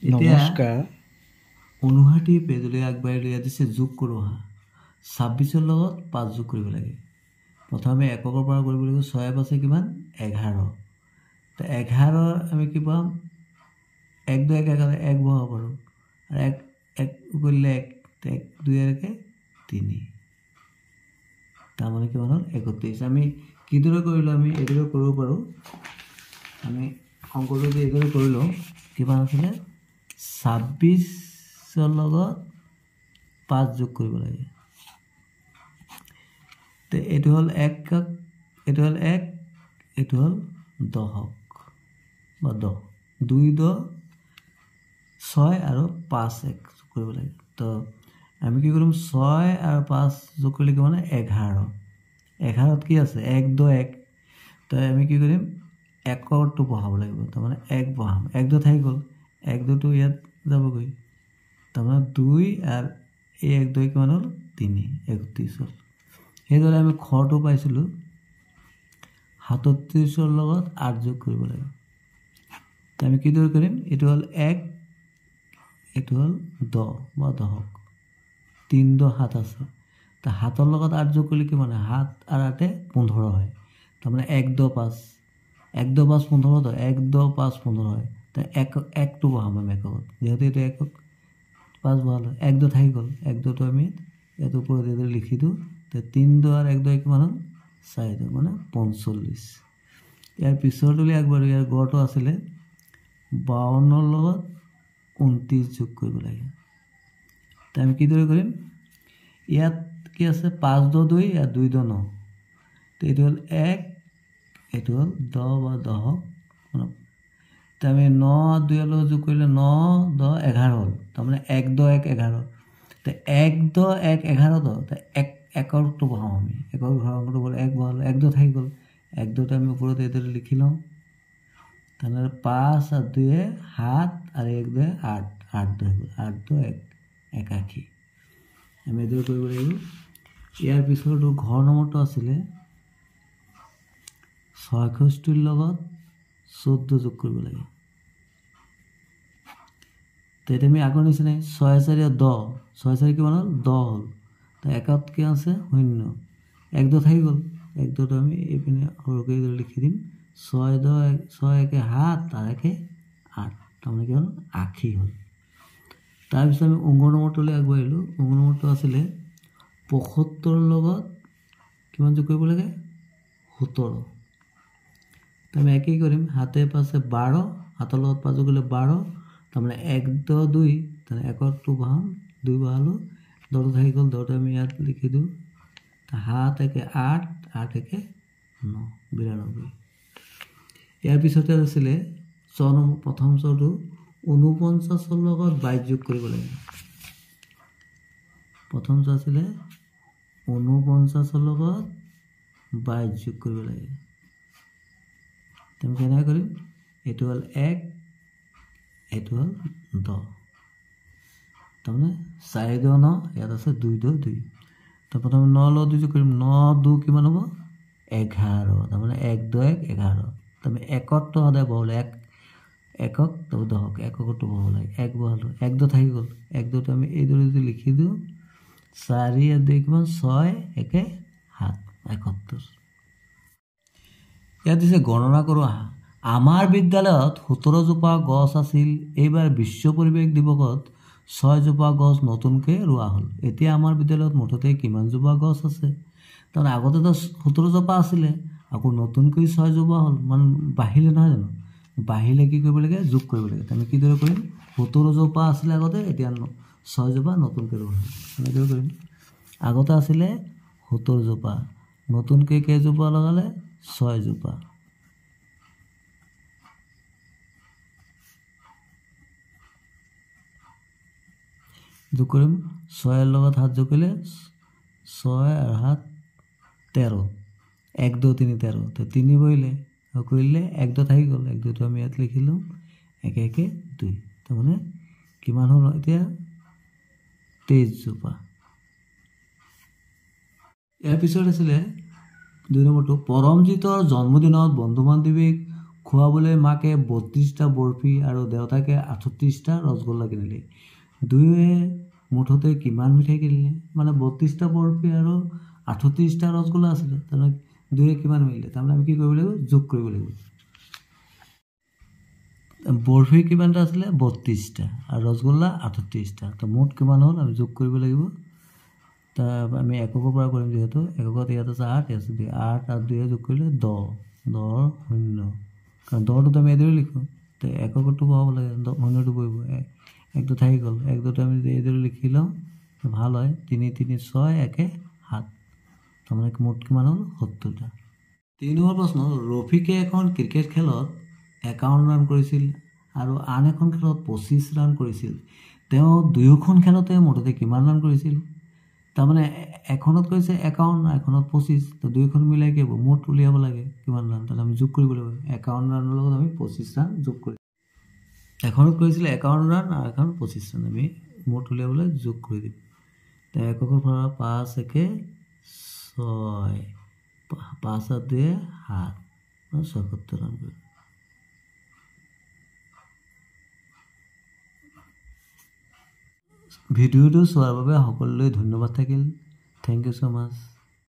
নমস্কাৰ। অনুহাটি পেজলৈ আগবাঢ়ি লৈ দিছে যোগ কৰোঁ হা 26ৰ লগত 5 যোগ কৰিব লাগে। প্ৰথমে এককৰ পৰা কৰিব লাগিব 6 পাছে কিমান 11। তো 11 আমি কি পাম 1 2 1 11 1 বহাব পাৰোঁ আৰু 1 কৰিলে 1 2 3 তাৰমানে কিমান হ'ল 31। আমি কিদৰে কৰিলোঁ আমি এইদৰে কৰিব পাৰোঁ। আমি অংকটো যদি এইদৰে কৰিলোঁ কিমান আছিলে 26ৰ লগত 5 যোগ কৰিব লাগে। তো এইটো হ'ল 1 এইটো হ'ল 1 এইটো হ'ল 10 বা 10 2 10 6 আৰু 5 1 যোগ কৰিব লাগে। তো আমি কি কৰিম 6 আৰু 5 যোগ কৰিলে কি মানে 11। 11ত কি আছে 1 2 1। তো আমি কি কৰিম একৰটো বহাব লাগিব। তাৰমানে 1 বহাম 1 2 থাকি গ'ল 1 2টো ইয়াত যাবগৈ। তাৰমানে 2 আৰু এই 1 2 কিমান হ'ল 3 31 হ'ল। সেইদৰে আমি খৰটো পাইছিলোঁ 37ৰ লগত 8 যোগ কৰিব লাগে। তো আমি কিদৰে কৰিম এইটো হ'ল 1 এইটো হ'ল 10 বা 10 3 10 7 আছে। তো 7ৰ লগত 8 যোগ কৰিলে কিমান হয় 7 আৰু 8 15 হয়। তাৰমানে 1 10 5 1 10 5 15 তো 1 10 5 15 হয়। তো 1টো বহাম আমি এককত যিহেতু এইটো একক 5 বহালোঁ 1 2 থাকি গ'ল 1 2টো আমি ইয়াত ওপৰত এইদৰে লিখি দিওঁ। তো 3 2 আৰু 1 2 কিমান হ'ল 4 2 মানে 45। ইয়াৰ পিছৰটোলৈ আগবাঢ়ো। ইয়াৰ গড়টো আছিলে 52ৰ লগত 29 যোগ কৰিব লাগে। তো আমি কিদৰে কৰিম ইয়াত কি আছে 5 10 2 ইয়াত 2 10 9। তো এইটো হ'ল 1 এইটো হ'ল 10 বা 10। তো আমি 9 2 লগত যোগ কৰিলে 9 10 11 হ'ল। তাৰমানে 1 10 1 11। তো 1 10 1 11 তো একৰটো বহাওঁ আমি একৰ ঘৰৰ বোলে 1 বহালোঁ 1 2 থাকি গ'ল 1 2টো আমি ওপৰত এইদৰে লিখি লওঁ। তাৰমানে 5 আৰু 2 7 আৰু 1 2 8 8 2 হৈ গ'ল 8 2 1 81। আমি এইদৰে কৰিব লাগিব। ইয়াৰ পিছৰটো ঘৰ নম্বৰটো আছিলে 66ৰ লগত 14 যোগ কৰিব লাগে। তো এতিয়া আমি আগৰ নিচিনাই 6 4 10 6 4 কিমান হ'ল 10 হ'ল। তো একত কি আছে 0 1 2 থাকি গ'ল 1 2টো আমি এইপিনে সৰুকৈ লিখি দিম 6 10 6 1 7 আৰু 1 8 তাৰমানে কি হ'ল 80 হ'ল। তাৰপিছত আমি অংক নম্বৰটোলৈ আগবাঢ়িলোঁ। অংক নম্বৰটো আছিলে 75ৰ লগত কিমান যোগ কৰিব লাগে 17। তো আমি একেই কৰিম 7 5 12 7ৰ লগত 5 যোগ কৰিলে 12 তাৰমানে 1 10 2 তাৰমানে একৰটো বহাম 2 বহালোঁ 10টো থাকি গ'ল 10টো আমি ইয়াত লিখি দিওঁ 7 1 8 8 1 9 92। ইয়াৰ পিছতে আছিলে প্ৰথম চৰটো 49ৰ লগত 22 যোগ কৰিব লাগে। প্ৰথম চৰ আছিলে 49ৰ লগত 22 যোগ কৰিব লাগে। তেনে কেনেকৈ কৰিম এইটো হ'ল 1 এইটো হ'ল 10 তাৰমানে 4 2 9 ইয়াত আছে 2 2 2। তো প্ৰথমে 9 লগত 2 যোগ কৰিম 9 2 কিমান হ'ব 11 তাৰমানে 1 2 1 11। তাৰমানে একতটো সদায় বহাবলৈ একক তো 10 এককটো বহাব লাগে 1 বহালোঁ 1 2 থাকি গ'ল 1 2টো আমি এইদৰে যদি লিখি দিওঁ 4 আৰু 2 কিমান 6 1 7 71। ইয়াত দিছে গণনা কৰোঁ আহা। আমাৰ বিদ্যালয়ত 17 জোপা গছ আছিল। এইবাৰ বিশ্ব পৰিৱেশ দিৱসত 6 জোপা গছ নতুনকৈ ৰোৱা হ'ল। এতিয়া আমাৰ বিদ্যালয়ত মুঠতে কিমান জোপা গছ আছে। তাৰমানে আগতেতো 17 জোপা আছিলে আকৌ নতুনকৈ 6 জোপা হ'ল মানে বাঢ়িলে নহয় জানো। বাঢ়িলে কি কৰিব লাগে যোগ কৰিব লাগে। আমি কিদৰে কৰিম 17 জোপা আছিলে আগতে এতিয়া 6 জোপা নতুনকৈ ৰোৱা হ'ল। আমি কিদৰে কৰিম আগতে আছিলে 17 জোপা নতুনকৈ কেইজোপা লগালে 6 জোপা। যোগ কৰিম 6ৰ লগত 7 যোগ কৰিলে 6 আৰু 7 13 1 2 3 13। তো 3 বহিলে কৰিলে 1 2 থাকি গ'ল 1 2টো আমি ইয়াত লিখিলোঁ 1 1 2 তাৰমানে কিমান হ'ল এতিয়া 23 জোপা। ইয়াৰ পিছত আছিলে 2 নম্বৰটো পৰমজিতৰ জন্মদিনত বন্ধু বান্ধৱীক খুৱাবলৈ মাকে 32টা বৰফি আৰু দেউতাকে 38টা ৰসগোল্লা কিনিলে। দুয়োৱে মুঠতে কিমান মিঠাই কিনিলে? মানে 32টা বৰফি আৰু 38টা ৰসগোল্লা আছিলে, তাৰমানে দুয়োৱে কিমান মিলিলে? তাৰমানে আমি কি কৰিব লাগিব? যোগ কৰিব লাগিব। বৰফি কিমানটা আছিলে? 32টা আৰু ৰসগোল্লা 38টা। তো মুঠ কিমান হ'ল? আমি যোগ কৰিব লাগিব। আমি এককৰ পৰা কৰিম, যিহেতু এককত ইয়াত আছে 8, ইয়াত আছে 2, 8 আৰু 2 যোগ কৰিলে 10, 10 0, কাৰণ 10টোতো আমি এইদৰে লিখোঁ, তো এককটো বহাব লাগে, 0টো পৰিব, 1টো থাকি গ'ল, 1টো আমি যদি এইদৰে লিখি লওঁ ভাল হয়। 3 3 6 1 7, তাৰমানে মুঠ কিমান হ'ল? 70টা। 3 নম্বৰ প্ৰশ্ন, ৰফিকে এখন ক্ৰিকেট খেলত 51 ৰান কৰিছিল আৰু আন এখন খেলত 25 ৰান কৰিছিল। তেওঁ দুয়োখন খেলতে মুঠতে কিমান ৰান কৰিছিল? তাৰমানে এখনত কৈছে 51, এখনত 25, তো দুয়োখন মিলাই কি হ'ব? মুঠ উলিয়াব লাগে কিমান ৰান, তাহলে আমি যোগ কৰিব লাগিব। 51 ৰানৰ লগত আমি 25 ৰান যোগ কৰিম। এখনত কৰিছিলে 51 ৰান আৰু এখন 25 ৰান, আমি মুঠ উলিয়াবলৈ যোগ কৰি দিম। তো এককৰ পৰা 5 1 6, 5 আৰু 2 7, 76 ৰান কৰিম। ভিডিঅ'টো চোৱাৰ বাবে সকলোলৈ ধন্যবাদ থাকিল। Thank you so' much.